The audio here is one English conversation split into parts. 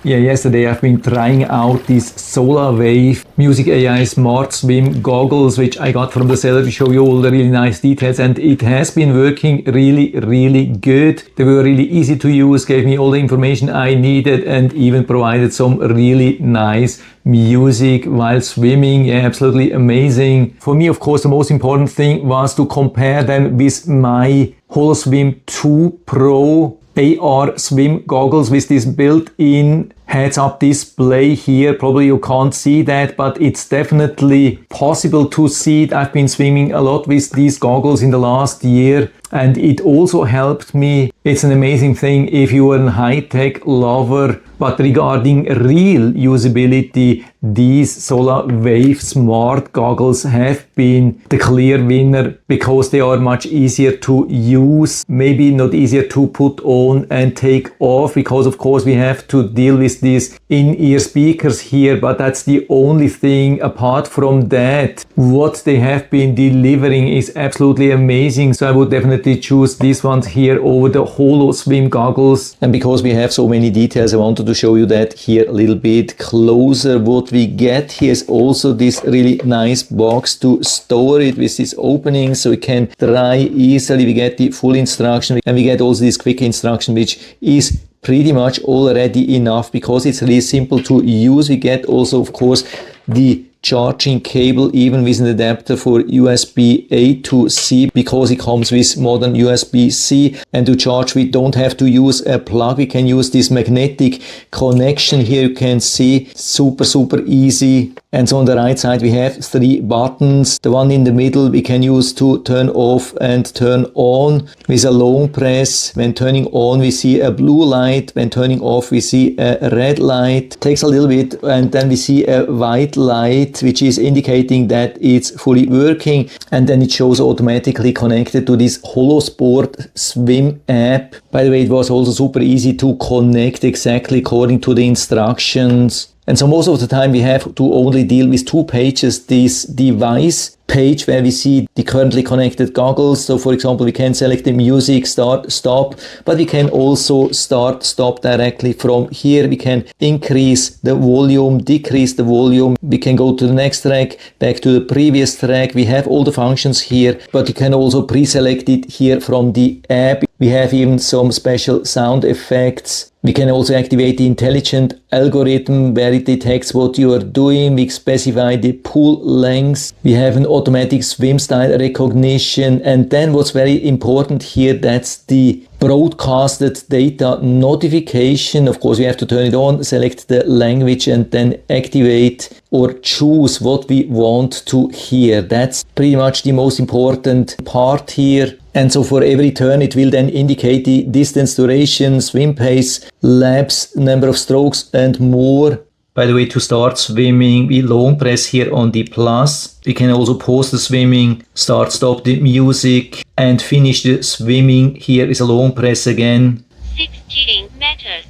Yeah, yesterday I've been trying out these SollaWave Music AI Smart Swim goggles, which I got from the seller to show you all the really nice details, and it has been working really good. They were really easy to use, gave me all the information I needed, and even provided some really nice music while swimming. Yeah, absolutely amazing. For me, of course, the most important thing was to compare them with my Holoswim 2 Pro AR swim goggles with this built-in heads-up display here. Probably you can't see that, but it's definitely possible to see it. I've been swimming a lot with these goggles in the last year, and it also helped me. It's an amazing thing if you are a high-tech lover, but regarding real usability, these SollaWave smart goggles have been the clear winner because they are much easier to use, maybe not easier to put on and take off, because of course we have to deal with these in-ear speakers here, but that's the only thing. Apart from that, what they have been delivering is absolutely amazing. So I would definitely choose these ones here over the Holoswim goggles. And because we have so many details, I wanted to show you that here a little bit closer. What we get here is also this really nice box to store it with this opening so it can dry easily. We get the full instruction, and we get also this quick instruction, which is pretty much already enough because it's really simple to use. We get also, of course, the charging cable, even with an adapter for USB-A to C, because it comes with modern USB-C. And to charge, we don't have to use a plug. We can use this magnetic connection here. You can see super easy. And so on the right side we have 3 buttons. The one in the middle we can use to turn off and turn on with a long press. When turning on we see a blue light, when turning off we see a red light. Takes a little bit, and then we see a white light, which is indicating that it's fully working, and then it shows automatically connected to this Holosport swim app. By the way, it was also super easy to connect exactly according to the instructions. And so most of the time we have to only deal with 2 pages. This device page where we see the currently connected goggles. So for example, we can select the music, start, stop, but we can also start, stop directly from here. We can increase the volume, decrease the volume. We can go to the next track, back to the previous track. We have all the functions here, but you can also pre-select it here from the app. We have even some special sound effects. We can also activate the intelligent algorithm where it detects what you are doing. We specify the pool length. We have an automatic swim style recognition. And then what's very important here, that's the broadcasted data notification. Of course, we have to turn it on, select the language, and then activate or choose what we want to hear. That's pretty much the most important part here. And so for every turn, it will then indicate the distance, duration, swim pace, laps, number of strokes, and more. By the way, to start swimming, we long press here on the plus. We can also pause the swimming, start, stop the music, and finish the swimming. Here is a long press again. 16 meters,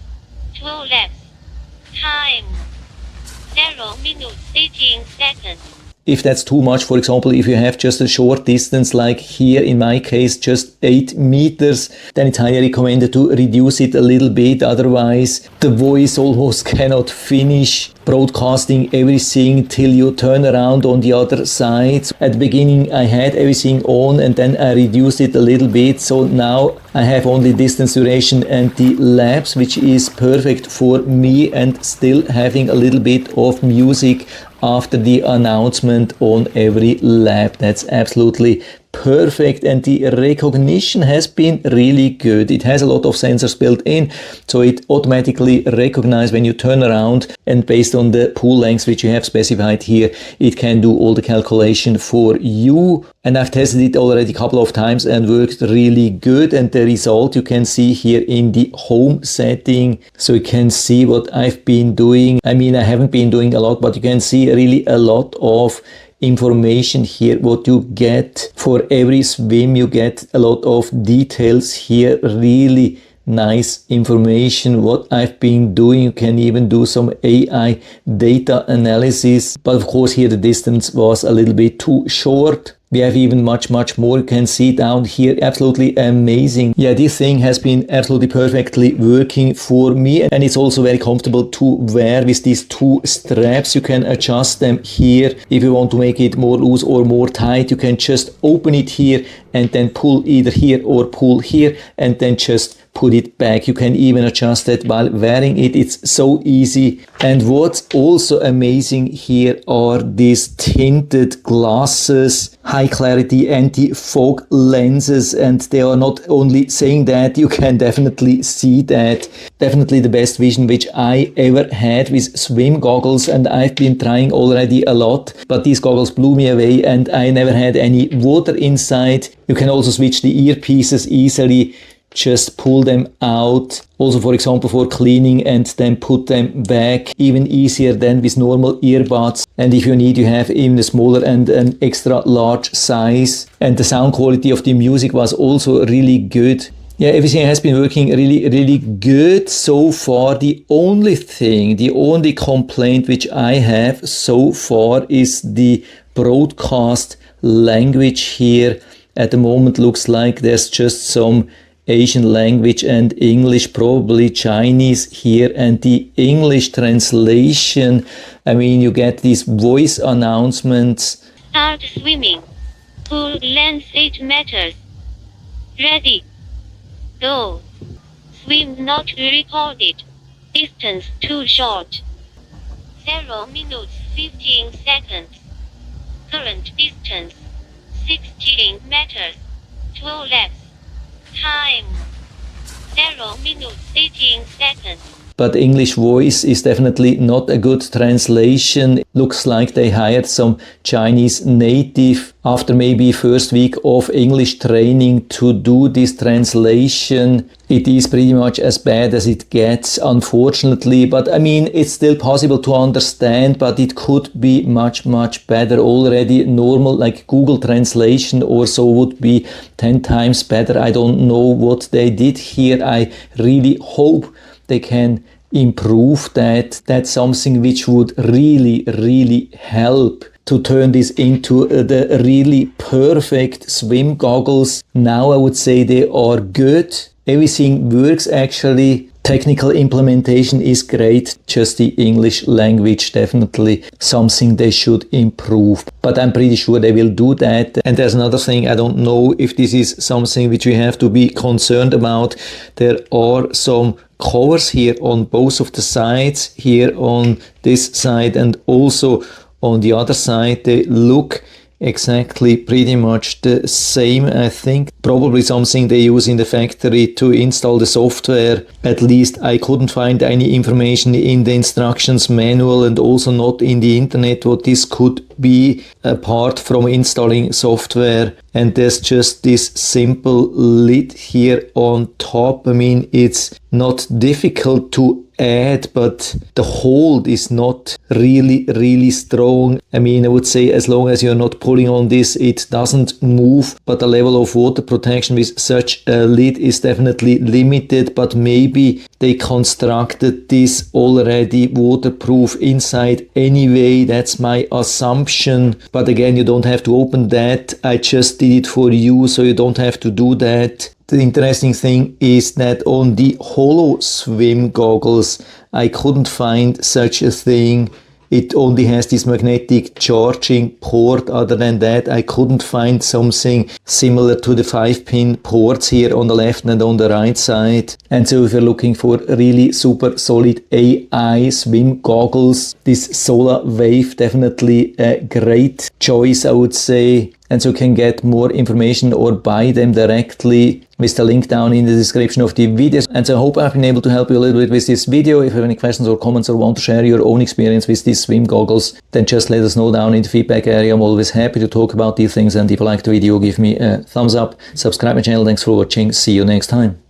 2 laps. Time 0 minutes 18 seconds. If that's too much, for example, if you have just a short distance, like here in my case, just 8 meters, then it's highly recommended to reduce it a little bit. Otherwise, the voice almost cannot finish broadcasting everything till you turn around on the other side. At the beginning, I had everything on, and then I reduced it a little bit. So now I have only distance, duration, and the laps, which is perfect for me, and still having a little bit of music after the announcement on every lap. That's absolutely perfect, and the recognition has been really good. It has a lot of sensors built in, so it automatically recognizes when you turn around, and based on the pool length which you have specified here, it can do all the calculation for you. And I've tested it already a couple of times and worked really good, and the result you can see here in the home setting. So you can see what I've been doing. I mean, I haven't been doing a lot, but you can see really a lot of information here, what you get for every swim. You get a lot of details here, really nice information what I've been doing. You can even do some AI data analysis, but of course here the distance was a little bit too short. We have even much more. You can see down here, absolutely amazing. Yeah, this thing has been absolutely perfectly working for me, and it's also very comfortable to wear with these two straps. You can adjust them here if you want to make it more loose or more tight. You can just open it here and then pull either here or pull here and then just put it back. You can even adjust that while wearing it. It's so easy. And what's also amazing here are these tinted glasses, high clarity anti-fog lenses, and they are not only saying that, you can definitely see that. Definitely the best vision which I ever had with swim goggles, and I've been trying already a lot, but these goggles blew me away and I never had any water inside. You can also switch the earpieces easily. Just pull them out, also for example for cleaning, and then put them back, even easier than with normal earbuds. And if you need, you have even a smaller and an extra large size. And the sound quality of the music was also really good. Yeah, everything has been working really good so far. The only complaint which I have so far is the broadcast language here. At the moment looks like there's just some Asian language and English, probably Chinese here, and the English translation, I mean, you get these voice announcements. Start swimming. Pool length 8 meters. Ready. Go. Swim not recorded. Distance too short. 0 minutes 15 seconds. Current distance 16 meters. 2 laps. Time 0 minutes 18 seconds. But English voice is definitely not a good translation. Looks like they hired some Chinese native after maybe first week of English training to do this translation. It is pretty much as bad as it gets, unfortunately, but I mean, it's still possible to understand, but it could be much better. Already normal like Google translation or so would be 10 times better. I don't know what they did here. I really hope they can improve that. That's something which would really help to turn this into the really perfect swim goggles. Now I would say they are good. Everything works actually. Technical implementation is great, just the English language definitely something they should improve. But I'm pretty sure they will do that. And there's another thing, I don't know if this is something which we have to be concerned about. There are some covers here on both of the sides, here on this side and also on the other side. They look exactly pretty much the same, I think. Probably something they use in the factory to install the software. At least I couldn't find any information in the instructions manual and also not in the internet what this could be apart from installing software. And there's just this simple lid here on top. I mean, it's not difficult to add, but the hold is not really strong. I mean, I would say as long as you're not pulling on this, it doesn't move, but the level of water protection with such a lid is definitely limited. But maybe they constructed this already waterproof inside anyway. That's my assumption. But again, you don't have to open that. I just did it for you, so you don't have to do that. The interesting thing is that on the Holoswim goggles, I couldn't find such a thing. It only has this magnetic charging port. Other than that, I couldn't find something similar to the 5-pin ports here on the left and on the right side. And so if you're looking for really super solid AI swim goggles, this SollaWave definitely a great choice, I would say. And so you can get more information or buy them directly with the link down in the description of the video. And so I hope I've been able to help you a little bit with this video. If you have any questions or comments or want to share your own experience with these swim goggles, then just let us know down in the feedback area. I'm always happy to talk about these things. And if you like the video, give me a thumbs up, subscribe my channel. Thanks for watching. See you next time.